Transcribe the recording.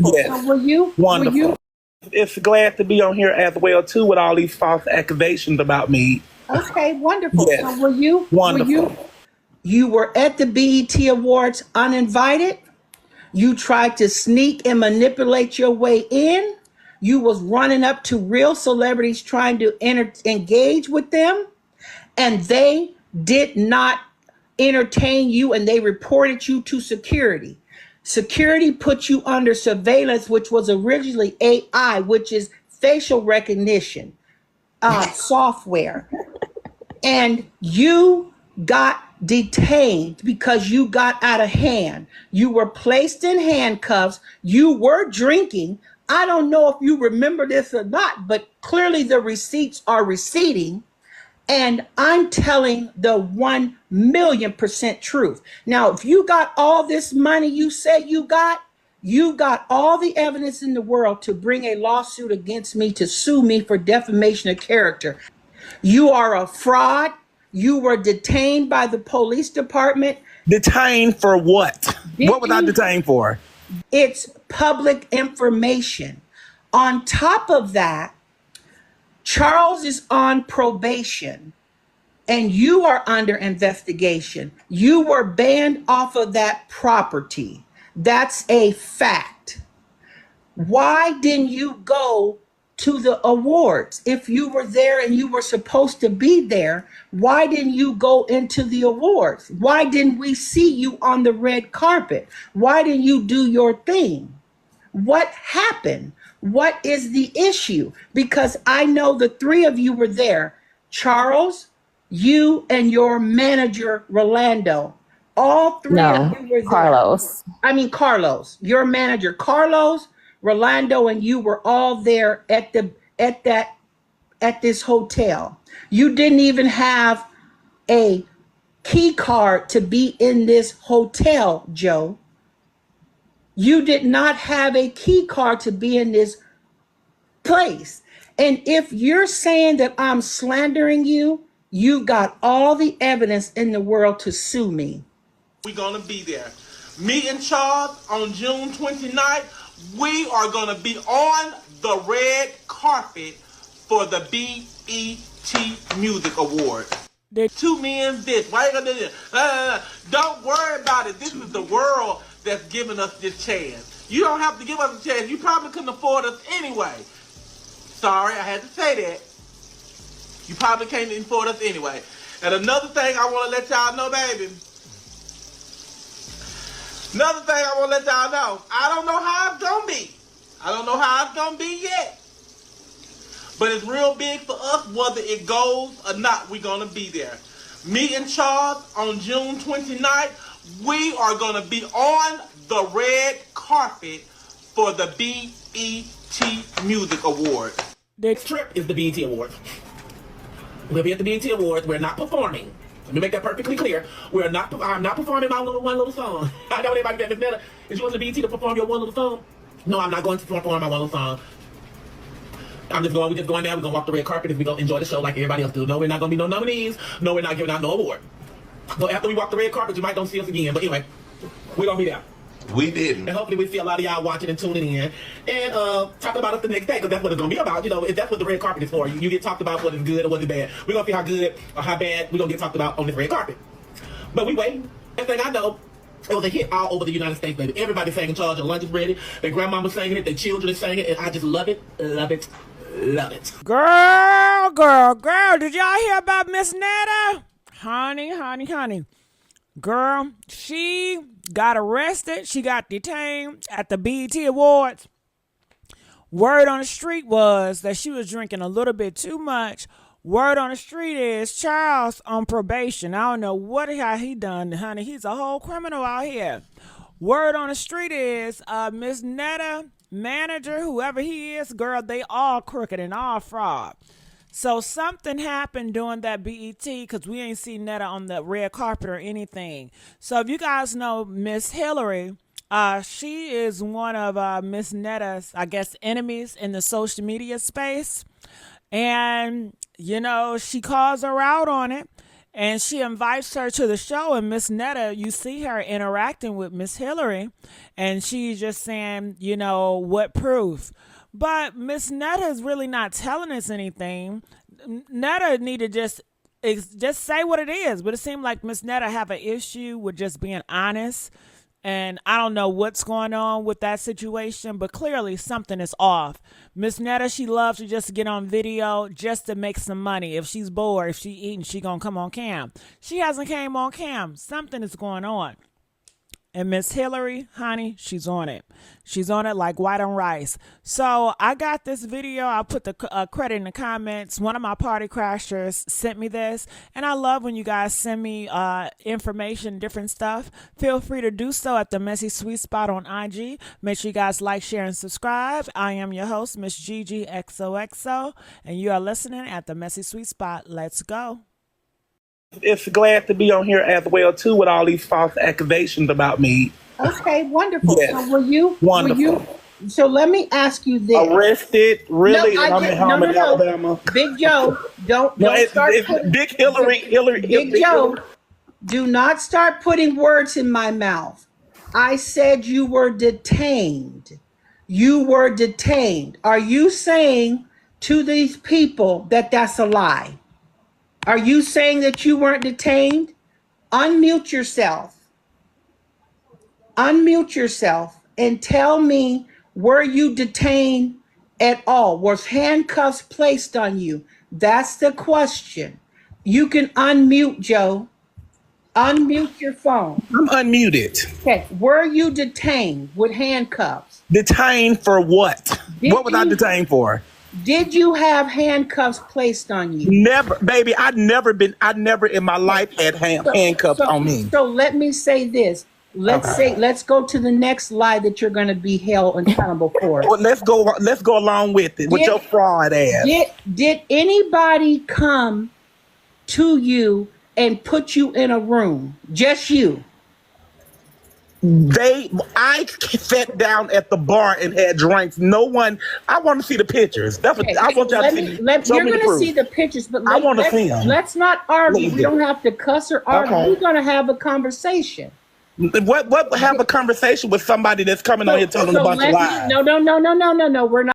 Wonderful. Yes. So were you? Wonderful. It's glad to be on here as well too with all these false accusations about me. Okay, wonderful. Yes. So were you? Wonderful. You were at the BET Awards uninvited. You tried to sneak and manipulate your way in. You was running up to real celebrities trying to engage with them, and they did not entertain you, and they reported you to security. Security put you under surveillance, which was originally AI, which is facial recognition software. And you got detained because you got out of hand. You were placed in handcuffs. You were drinking. I don't know if you remember this or not, but clearly the receipts are receding. And I'm telling the 1,000,000% truth. Now, if you got all this money you said you got all the evidence in the world to bring a lawsuit against me to sue me for defamation of character. You are a fraud. You were detained by the police department. Detained for what? What was I detained for? It's public information. On top of that, Charles is on probation and you are under investigation. You were banned off of that property. That's a fact. Why didn't you go to the awards? If you were there and you were supposed to be there, why didn't you go into the awards? Why didn't we see you on the red carpet? Why didn't you do your thing? What happened? What is the issue? Because I know the three of you were there. Charles, you, and your manager, Rolando. All three of you were there. Carlos. Carlos. Your manager, Carlos, Rolando, and you were all there at this hotel. You didn't even have a key card to be in this hotel, Joe. You did not have a key card to be in this place. And if you're saying that I'm slandering you, you got all the evidence in the world to sue me. We're going to be there. Me and Charles on June 29th, we are going to be on the red carpet for the BET Music Award. 2 men this. Why you going to do this? Don't worry about it. This is the world that's giving us this chance. You don't have to give us a chance. You probably couldn't afford us anyway. Sorry, I had to say that. You probably can't afford us anyway. And another thing I want to let y'all know, baby. Another thing I want to let y'all know. I don't know how it's going to be. I don't know how it's going to be yet. But it's real big for us whether it goes or not. We're going to be there. Me and Charles on June 29th, we are going to be on the red carpet for the BET Music Award. Next trip is the BET Awards. We'll be at the BET Awards. We're not performing. Let me make that perfectly clear. I'm not performing my one little song. I know everybody that Netta, if you want the BET to perform your one little song, no, I'm not going to perform my one little song. We're just going there, we're going to walk the red carpet and we're going to enjoy the show like everybody else do. No, we're not going to be no nominees. No, we're not giving out no award. So after we walk the red carpet, you might don't see us again. But anyway, we're going to be there. We didn't. And hopefully we see a lot of y'all watching and tuning in and talk about us the next day, because that's what it's going to be about. You know, that's what the red carpet is for. You get talked about what is good or what is bad. We're going to see how good or how bad we're going to get talked about on this red carpet. But we wait. Next thing I know, it was a hit all over the United States, baby. Everybody sang in charge. Your lunch is ready. Their grandma was singing it. Their children are singing it. And I just love it, love it, love it. Girl, did y'all hear about Miss Netta? Honey. Girl, she got arrested. She got detained at the BET Awards. Word on the street was that she was drinking a little bit too much. Word on the street is Charles on probation. I don't know what he done, honey. He's a whole criminal out here. Word on the street is Miss Netta, manager, whoever he is, girl, they all crooked and all fraud. So something happened during that BET, because we ain't seen Netta on the red carpet or anything. So if you guys know Miss Hillary, she is one of Miss Netta's, I guess, enemies in the social media space. And, you know, she calls her out on it. And she invites her to the show, and Miss Netta, you see her interacting with Miss Hillary, and she's just saying, you know, what proof? But Miss Netta is really not telling us anything. Netta need to just say what it is. But it seemed like Miss Netta have an issue with just being honest. And I don't know what's going on with that situation, but clearly something is off. Miss Netta, she loves to just get on video just to make some money. If she's bored, if she eating, she gonna come on cam. She hasn't came on cam. Something is going on. And Miss Hillary, honey, she's on it. She's on it like white on rice. So I got this video. I'll put the credit in the comments. One of my party crashers sent me this. And I love when you guys send me information, different stuff. Feel free to do so at the Messy Sweet Spot on IG. Make sure you guys like, share, and subscribe. I am your host, Miss Gigi XOXO. And you are listening at the Messy Sweet Spot. Let's go. It's glad to be on here as well too with all these false accusations about me. Okay, wonderful. Yes. So Wonderful. So let me ask you this. Arrested, really? No, and I'm in Harmon, Alabama. Big Joe, don't start putting, Big Hillary. Big Joe, do not start putting words in my mouth. I said you were detained. You were detained. Are you saying to these people that that's a lie? Are you saying that you weren't detained? Unmute yourself. Unmute yourself and tell me, were you detained at all? Was handcuffs placed on you? That's the question. You can unmute, Joe. Unmute your phone. I'm unmuted. Okay. Were you detained with handcuffs? Detained for what? What was I detained for? Did you have handcuffs placed on you? Never, baby. I never in my life had handcuffs on me. So let me say this. Let's go to the next lie that you're going to be held accountable for. Well, let's go along with it with your fraud ass. Did anybody come to you and put you in a room? Just you? I sat down at the bar and had drinks. No one. I want to see the pictures. That's what I want y'all to see. You're going to see the pictures, but I want to see them. Let's not argue. We don't have to cuss or argue. Okay. We're going to have a conversation. What have a conversation with somebody that's coming on here telling a bunch of lies? No. We're not.